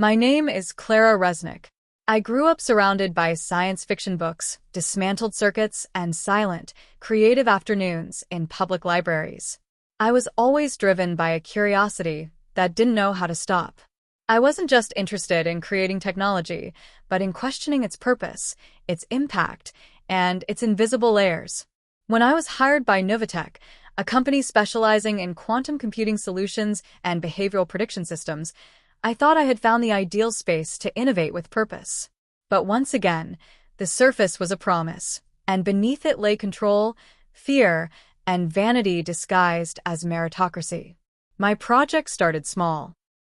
My name is Clara Resnick. I grew up surrounded by science fiction books, dismantled circuits, and silent, creative afternoons in public libraries. I was always driven by a curiosity that didn't know how to stop. I wasn't just interested in creating technology, but in questioning its purpose, its impact, and its invisible layers. When I was hired by Novatech, a company specializing in quantum computing solutions and behavioral prediction systems, I thought I had found the ideal space to innovate with purpose. But once again, the surface was a promise, and beneath it lay control, fear, and vanity disguised as meritocracy. My project started small.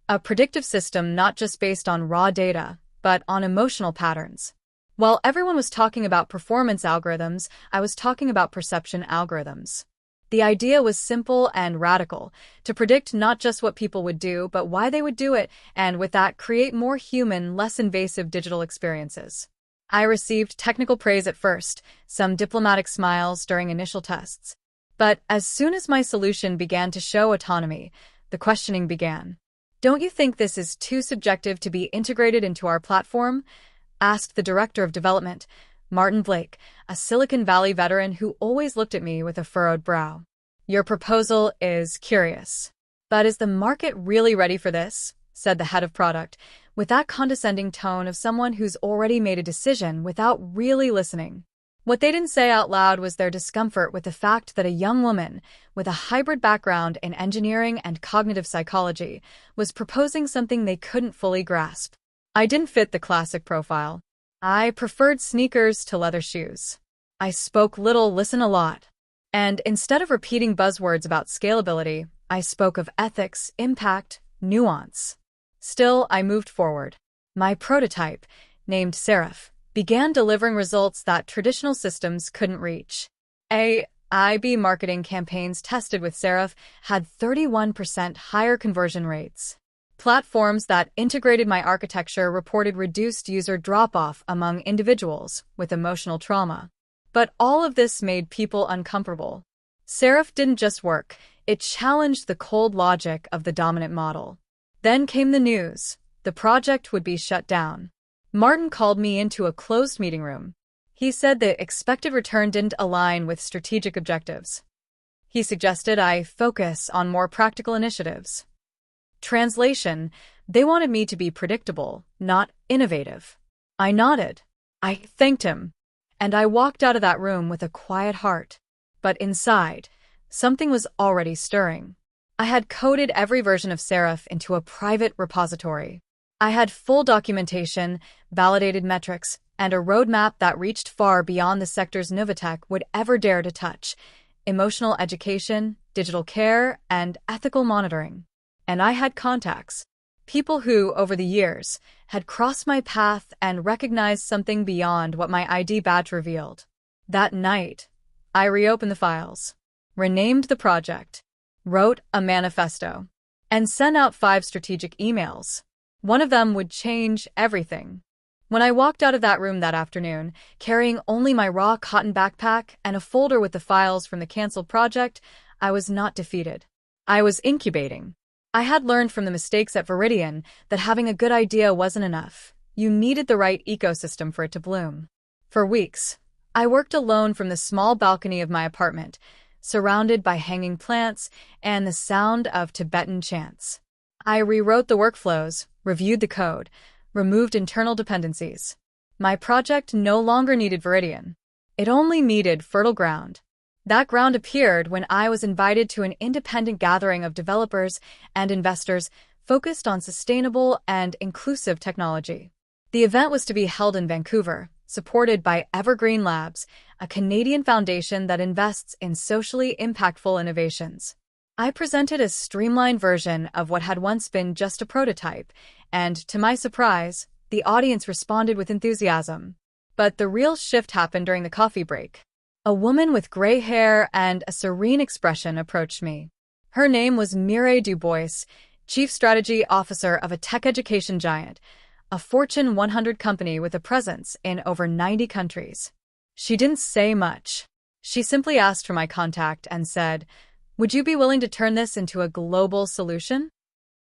A predictive system not just based on raw data, but on emotional patterns. While everyone was talking about performance algorithms, I was talking about perception algorithms. The idea was simple and radical, to predict not just what people would do, but why they would do it, and with that, create more human, less invasive digital experiences. I received technical praise at first, some diplomatic smiles during initial tests. But as soon as my solution began to show autonomy, the questioning began. "Don't you think this is too subjective to be integrated into our platform?" asked the director of development, Martin Blake, a Silicon Valley veteran who always looked at me with a furrowed brow. "Your proposal is curious. But is the market really ready for this?" said the head of product, with that condescending tone of someone who's already made a decision without really listening. What they didn't say out loud was their discomfort with the fact that a young woman with a hybrid background in engineering and cognitive psychology was proposing something they couldn't fully grasp. I didn't fit the classic profile. I preferred sneakers to leather shoes. I spoke little, listened a lot. And instead of repeating buzzwords about scalability, I spoke of ethics, impact, nuance. Still, I moved forward. My prototype, named Seraph, began delivering results that traditional systems couldn't reach. IB marketing campaigns tested with Seraph had 31% higher conversion rates. Platforms that integrated my architecture reported reduced user drop-off among individuals with emotional trauma. But all of this made people uncomfortable. Seraph didn't just work, it challenged the cold logic of the dominant model. Then came the news. The project would be shut down. Martin called me into a closed meeting room. He said the expected return didn't align with strategic objectives. He suggested I focus on more practical initiatives. Translation, they wanted me to be predictable, not innovative. I nodded. I thanked him. And I walked out of that room with a quiet heart. But inside, something was already stirring. I had coded every version of Seraph into a private repository. I had full documentation, validated metrics, and a roadmap that reached far beyond the sectors Novatech would ever dare to touch: emotional education, digital care, and ethical monitoring. And I had contacts, people who, over the years, had crossed my path and recognized something beyond what my ID badge revealed. That night, I reopened the files, renamed the project, wrote a manifesto, and sent out 5 strategic emails. One of them would change everything. When I walked out of that room that afternoon, carrying only my raw cotton backpack and a folder with the files from the canceled project, I was not defeated. I was incubating. I had learned from the mistakes at Viridian that having a good idea wasn't enough. You needed the right ecosystem for it to bloom. For weeks, I worked alone from the small balcony of my apartment, surrounded by hanging plants and the sound of Tibetan chants. I rewrote the workflows, reviewed the code, removed internal dependencies. My project no longer needed Viridian. It only needed fertile ground. That ground appeared when I was invited to an independent gathering of developers and investors focused on sustainable and inclusive technology. The event was to be held in Vancouver, supported by Evergreen Labs, a Canadian foundation that invests in socially impactful innovations. I presented a streamlined version of what had once been just a prototype, and to my surprise, the audience responded with enthusiasm. But the real shift happened during the coffee break. A woman with gray hair and a serene expression approached me. Her name was Mireille Dubois, Chief Strategy Officer of a tech education giant, a Fortune 100 company with a presence in over 90 countries. She didn't say much. She simply asked for my contact and said, "Would you be willing to turn this into a global solution?"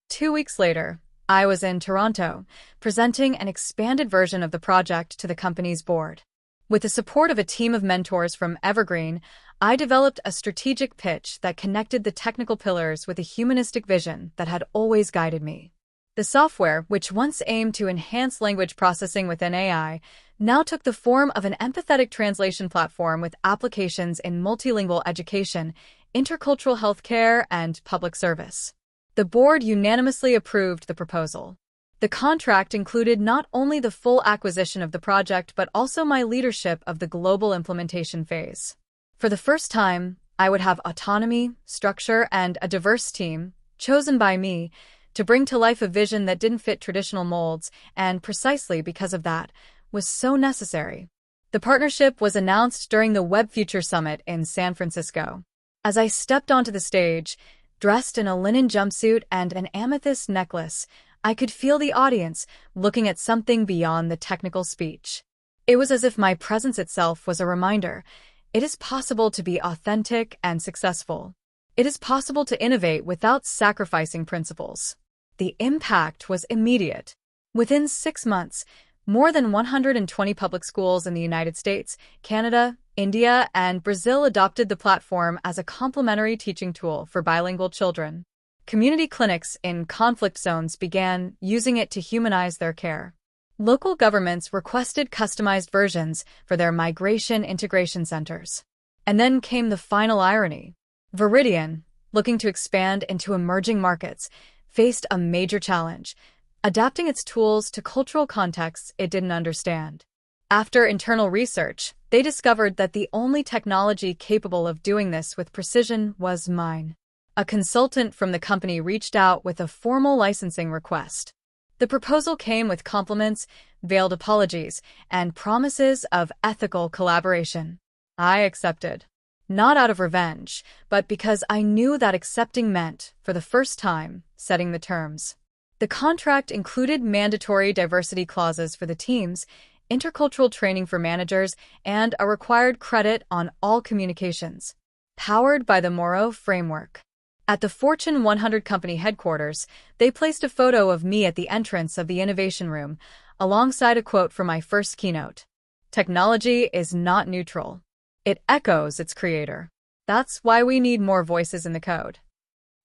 2 weeks later, I was in Toronto, presenting an expanded version of the project to the company's board. With the support of a team of mentors from Evergreen, I developed a strategic pitch that connected the technical pillars with a humanistic vision that had always guided me. The software, which once aimed to enhance language processing within AI, now took the form of an empathetic translation platform with applications in multilingual education, intercultural healthcare, and public service. The board unanimously approved the proposal. The contract included not only the full acquisition of the project but also my leadership of the global implementation phase. For the first time, I would have autonomy, structure, and a diverse team, chosen by me, to bring to life a vision that didn't fit traditional molds, and precisely because of that, was so necessary. The partnership was announced during the Web Future Summit in San Francisco. As I stepped onto the stage, dressed in a linen jumpsuit and an amethyst necklace, I could feel the audience looking at something beyond the technical speech. It was as if my presence itself was a reminder. It is possible to be authentic and successful. It is possible to innovate without sacrificing principles. The impact was immediate. Within 6 months, more than 120 public schools in the United States, Canada, India, and Brazil adopted the platform as a complementary teaching tool for bilingual children. Community clinics in conflict zones began using it to humanize their care. Local governments requested customized versions for their migration integration centers. And then came the final irony. Veridian, looking to expand into emerging markets, faced a major challenge, adapting its tools to cultural contexts it didn't understand. After internal research, they discovered that the only technology capable of doing this with precision was mine. A consultant from the company reached out with a formal licensing request. The proposal came with compliments, veiled apologies, and promises of ethical collaboration. I accepted. Not out of revenge, but because I knew that accepting meant, for the first time, setting the terms. The contract included mandatory diversity clauses for the teams, intercultural training for managers, and a required credit on all communications. Powered by the Moro framework. At the Fortune 100 company headquarters, they placed a photo of me at the entrance of the innovation room, alongside a quote from my first keynote. Technology is not neutral. It echoes its creator. That's why we need more voices in the code.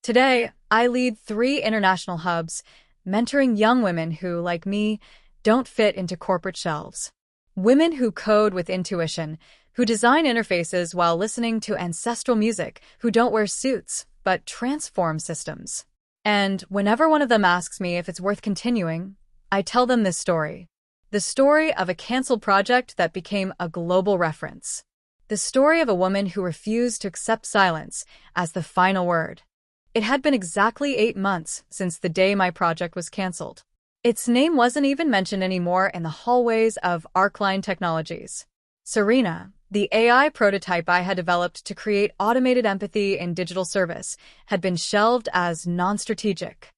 Today, I lead 3 international hubs, mentoring young women who, like me, don't fit into corporate shelves. Women who code with intuition, who design interfaces while listening to ancestral music, who don't wear suits, but transform systems. And whenever one of them asks me if it's worth continuing, I tell them this story. The story of a canceled project that became a global reference. The story of a woman who refused to accept silence as the final word. It had been exactly 8 months since the day my project was canceled. Its name wasn't even mentioned anymore in the hallways of Arcline Technologies. Serena, the AI prototype I had developed to create automated empathy in digital service, had been shelved as non-strategic.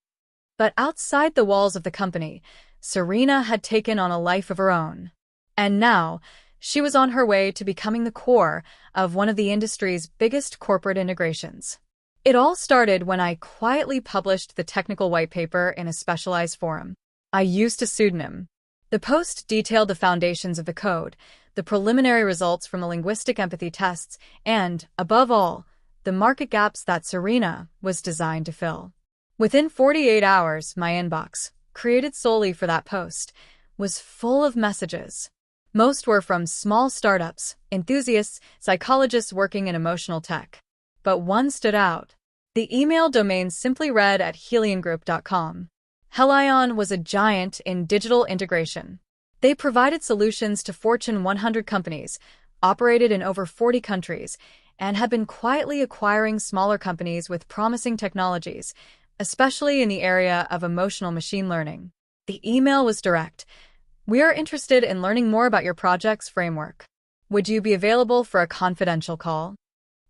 But outside the walls of the company, Serena had taken on a life of her own. And now, she was on her way to becoming the core of one of the industry's biggest corporate integrations. It all started when I quietly published the technical white paper in a specialized forum. I used a pseudonym. The post detailed the foundations of the code, the preliminary results from the linguistic empathy tests, and, above all, the market gaps that Serena was designed to fill. Within 48 hours, my inbox, created solely for that post, was full of messages. Most were from small startups, enthusiasts, psychologists working in emotional tech. But one stood out. The email domain simply read at heliongroup.com. Helion was a giant in digital integration. They provided solutions to Fortune 100 companies, operated in over 40 countries, and had been quietly acquiring smaller companies with promising technologies, especially in the area of emotional machine learning. The email was direct. We are interested in learning more about your project's framework. Would you be available for a confidential call?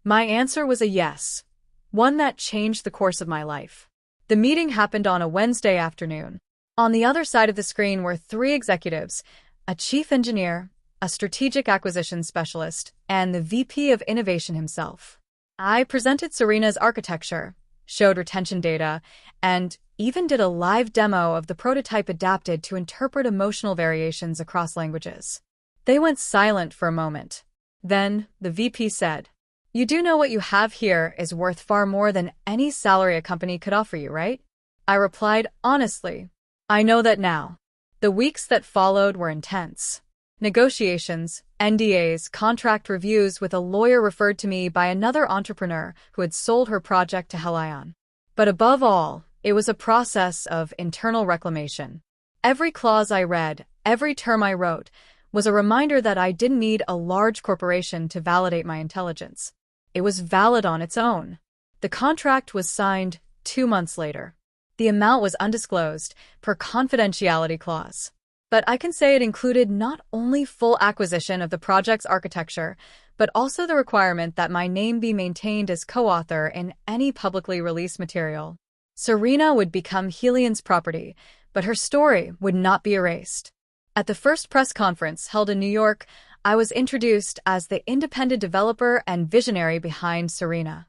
My answer was a yes, one that changed the course of my life. The meeting happened on a Wednesday afternoon. On the other side of the screen were 3 executives, a chief engineer, a strategic acquisition specialist, and the VP of innovation himself. I presented Serena's architecture, showed retention data, and even did a live demo of the prototype adapted to interpret emotional variations across languages. They went silent for a moment. Then, the VP said, "You do know what you have here is worth far more than any salary a company could offer you, right?" I replied, honestly, "I know that now." The weeks that followed were intense. Negotiations, NDAs, contract reviews with a lawyer referred to me by another entrepreneur who had sold her project to Helion. But above all, it was a process of internal reclamation. Every clause I read, every term I wrote, was a reminder that I didn't need a large corporation to validate my intelligence. It was valid on its own. The contract was signed 2 months later. The amount was undisclosed, per confidentiality clause. But I can say it included not only full acquisition of the project's architecture, but also the requirement that my name be maintained as co-author in any publicly released material. Serena would become Helion's property, but her story would not be erased. At the first press conference held in New York, I was introduced as the independent developer and visionary behind Serena.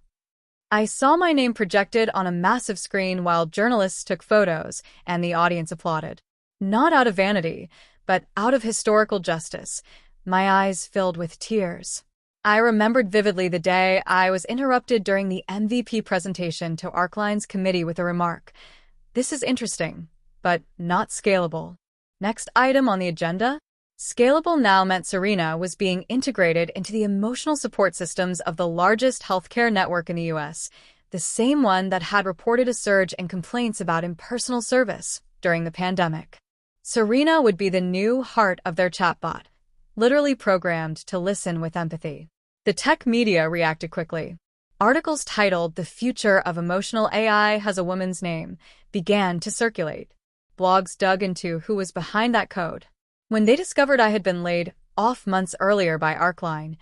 I saw my name projected on a massive screen while journalists took photos and the audience applauded. Not out of vanity, but out of historical justice. My eyes filled with tears. I remembered vividly the day I was interrupted during the MVP presentation to Arcline's committee with a remark, "This is interesting, but not scalable." Next item on the agenda? Scalable now meant Serena was being integrated into the emotional support systems of the largest healthcare network in the US, the same one that had reported a surge in complaints about impersonal service during the pandemic. Serena would be the new heart of their chatbot, literally programmed to listen with empathy. The tech media reacted quickly. Articles titled "The Future of Emotional AI Has a Woman's Name" began to circulate. Blogs dug into who was behind that code. When they discovered I had been laid off months earlier by Arcline,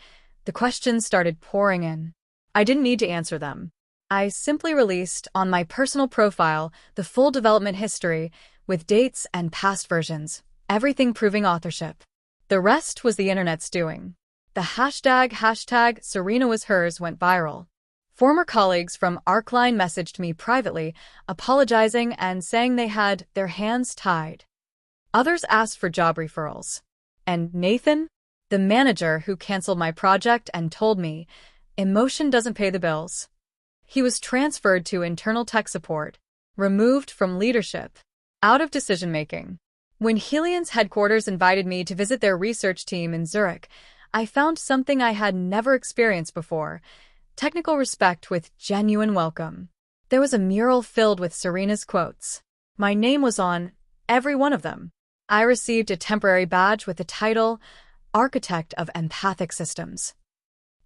the questions started pouring in. I didn't need to answer them. I simply released on my personal profile the full development history with dates and past versions, everything proving authorship. The rest was the internet's doing. The hashtag Serena was hers went viral. Former colleagues from Arcline messaged me privately, apologizing and saying they had their hands tied. Others asked for job referrals. And Nathan, the manager who canceled my project and told me, emotion doesn't pay the bills. He was transferred to internal tech support, removed from leadership, out of decision-making. When Helion's headquarters invited me to visit their research team in Zurich, I found something I had never experienced before: technical respect with genuine welcome. There was a mural filled with Serena's quotes. My name was on every one of them. I received a temporary badge with the title, Architect of Empathic Systems.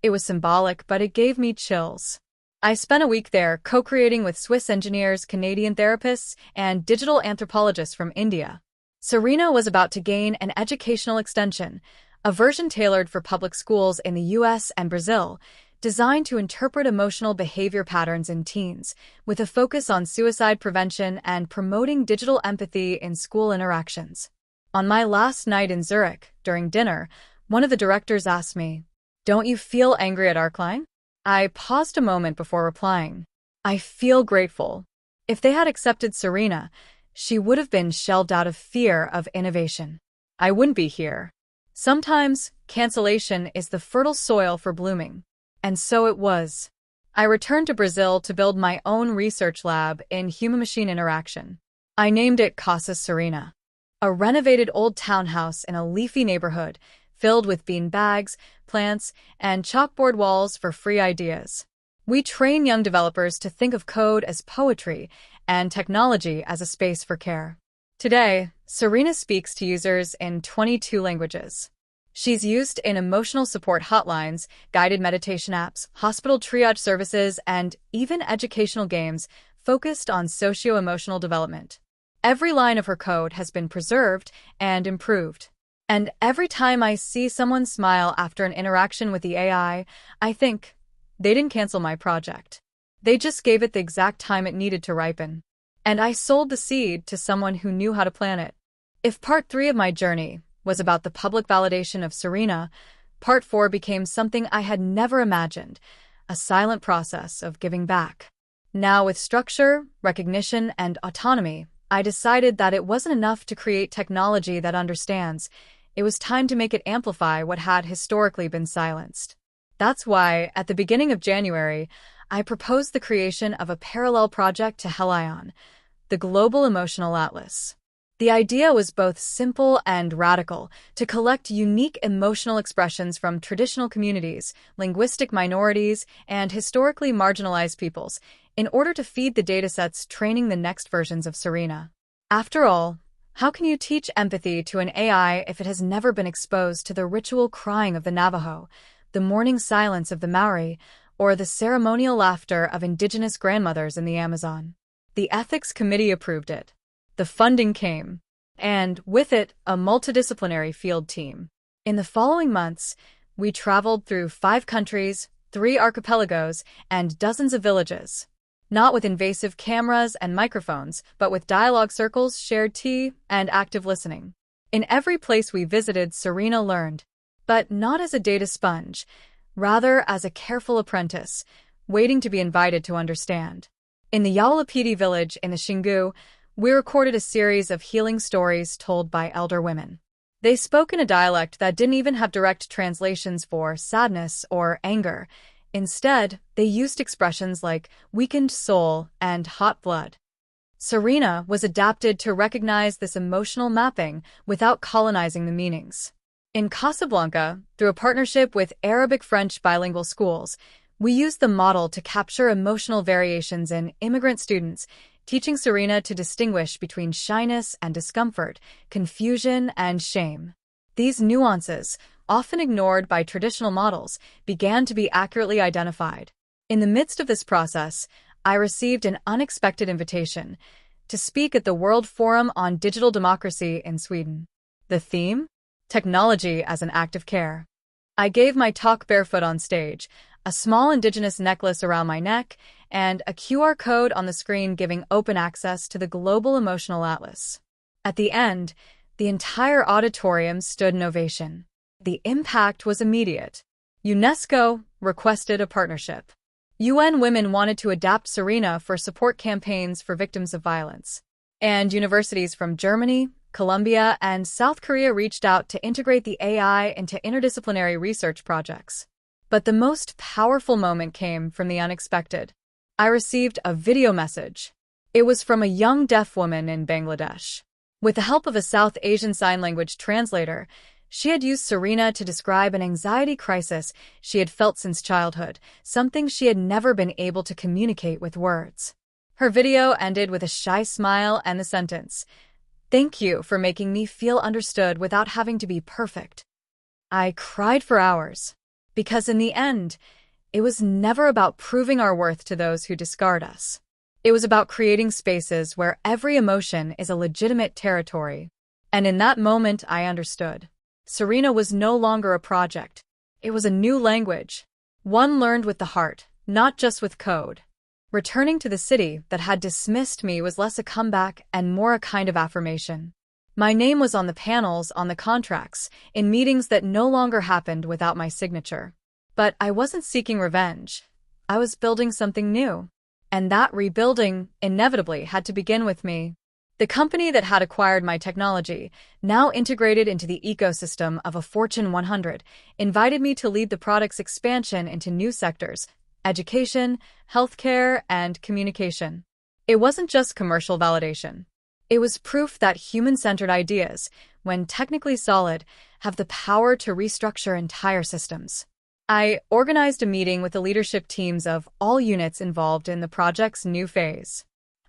It was symbolic, but it gave me chills. I spent a week there co-creating with Swiss engineers, Canadian therapists, and digital anthropologists from India. Serena was about to gain an educational extension, a version tailored for public schools in the US and Brazil, designed to interpret emotional behavior patterns in teens, with a focus on suicide prevention and promoting digital empathy in school interactions. On my last night in Zurich, during dinner, one of the directors asked me, "Don't you feel angry at Arcline?" I paused a moment before replying, "I feel grateful. If they had accepted Serena, she would have been shelved out of fear of innovation. I wouldn't be here." Sometimes, cancellation is the fertile soil for blooming. And so it was. I returned to Brazil to build my own research lab in human-machine interaction. I named it Casa Serena, a renovated old townhouse in a leafy neighborhood filled with bean bags, plants, and chalkboard walls for free ideas. We train young developers to think of code as poetry and technology as a space for care. Today, Serena speaks to users in 22 languages. She's used in emotional support hotlines, guided meditation apps, hospital triage services, and even educational games focused on socio-emotional development. Every line of her code has been preserved and improved. And every time I see someone smile after an interaction with the AI, I think, they didn't cancel my project. They just gave it the exact time it needed to ripen. And I sold the seed to someone who knew how to plant it. If part 3 of my journey was about the public validation of Serena, part 4 became something I had never imagined, a silent process of giving back. Now, with structure, recognition, and autonomy, I decided that it wasn't enough to create technology that understands. It was time to make it amplify what had historically been silenced. That's why, at the beginning of January, I proposed the creation of a parallel project to Helion, the Global Emotional Atlas. The idea was both simple and radical: to collect unique emotional expressions from traditional communities, linguistic minorities, and historically marginalized peoples, in order to feed the datasets training the next versions of Serena. After all, how can you teach empathy to an AI if it has never been exposed to the ritual crying of the Navajo, the mourning silence of the Maori, or the ceremonial laughter of indigenous grandmothers in the Amazon? The ethics committee approved it. The funding came, and with it, a multidisciplinary field team. In the following months, we traveled through 5 countries, 3 archipelagos, and dozens of villages. Not with invasive cameras and microphones, but with dialogue circles, shared tea, and active listening. In every place we visited, Serena learned, but not as a data sponge, rather as a careful apprentice, waiting to be invited to understand. In the Yaulapiti village in the Xingu, we recorded a series of healing stories told by elder women. They spoke in a dialect that didn't even have direct translations for sadness or anger. Instead, they used expressions like weakened soul and hot blood. Serena was adapted to recognize this emotional mapping without colonizing the meanings. In Casablanca, through a partnership with Arabic-French bilingual schools, we used the model to capture emotional variations in immigrant students, teaching Serena to distinguish between shyness and discomfort, confusion and shame. These nuances, often ignored by traditional models, began to be accurately identified. In the midst of this process, I received an unexpected invitation to speak at the World Forum on Digital Democracy in Sweden. The theme? Technology as an act of care. I gave my talk barefoot on stage, a small indigenous necklace around my neck, and a QR code on the screen giving open access to the Global Emotional Atlas. At the end, the entire auditorium stood in ovation. The impact was immediate. UNESCO requested a partnership. UN Women wanted to adapt Serena for support campaigns for victims of violence. And universities from Germany, Colombia, and South Korea reached out to integrate the AI into interdisciplinary research projects. But the most powerful moment came from the unexpected. I received a video message. It was from a young deaf woman in Bangladesh. With the help of a South Asian Sign Language translator, she had used Serena to describe an anxiety crisis she had felt since childhood, something she had never been able to communicate with words. Her video ended with a shy smile and the sentence, "Thank you for making me feel understood without having to be perfect." I cried for hours, because in the end, it was never about proving our worth to those who discard us. It was about creating spaces where every emotion is a legitimate territory. And in that moment, I understood. Serena was no longer a project. It was a new language, one learned with the heart, not just with code. Returning to the city that had dismissed me was less a comeback and more a kind of affirmation. My name was on the panels, on the contracts, in meetings that no longer happened without my signature. But I wasn't seeking revenge. I was building something new. And that rebuilding, inevitably, had to begin with me. The company that had acquired my technology, now integrated into the ecosystem of a Fortune 100, invited me to lead the product's expansion into new sectors: education, healthcare, and communication. It wasn't just commercial validation. It was proof that human-centered ideas, when technically solid, have the power to restructure entire systems. I organized a meeting with the leadership teams of all units involved in the project's new phase.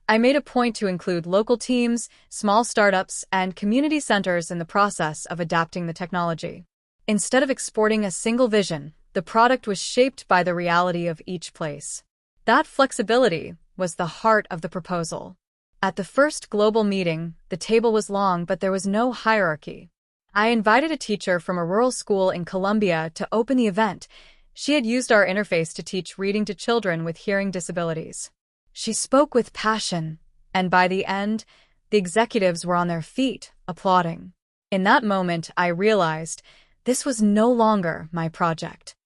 I made a point to include local teams, small startups, and community centers in the process of adapting the technology. Instead of exporting a single vision, the product was shaped by the reality of each place. That flexibility was the heart of the proposal. At the first global meeting, the table was long, but there was no hierarchy. I invited a teacher from a rural school in Colombia to open the event. She had used our interface to teach reading to children with hearing disabilities. She spoke with passion, and by the end, the executives were on their feet, applauding. In that moment, I realized this was no longer my project.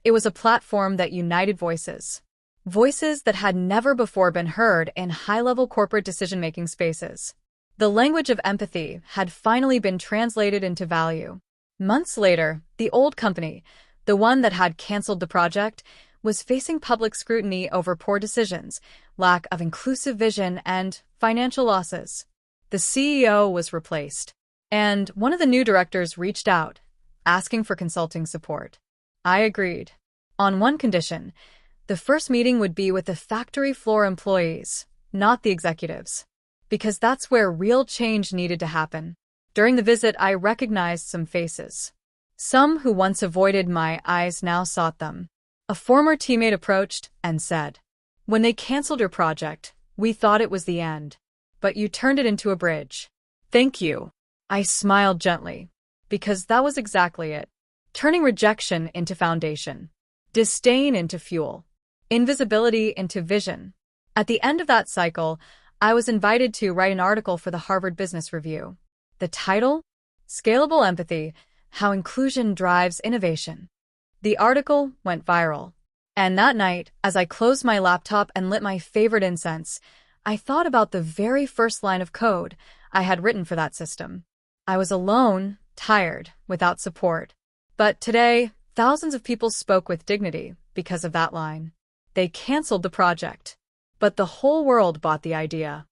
It was a platform that united voices. voices that had never before been heard in high-level corporate decision-making spaces. The language of empathy had finally been translated into value. Months later, the old company, the one that had canceled the project, was facing public scrutiny over poor decisions, lack of inclusive vision, and financial losses. The CEO was replaced, and one of the new directors reached out, asking for consulting support. I agreed. On one condition: the first meeting would be with the factory floor employees, not the executives, because that's where real change needed to happen. During the visit, I recognized some faces. Some who once avoided my eyes now sought them. A former teammate approached and said, "When they canceled your project, we thought it was the end, but you turned it into a bridge. Thank you." I smiled gently, because that was exactly it. Turning rejection into foundation, disdain into fuel, invisibility into vision. At the end of that cycle, I was invited to write an article for the Harvard Business Review. The title? Scalable Empathy: How Inclusion Drives Innovation. The article went viral. And that night, as I closed my laptop and lit my favorite incense, I thought about the very first line of code I had written for that system. I was alone, tired, without support. But today, thousands of people spoke with dignity because of that line. They canceled the project, but the whole world bought the idea.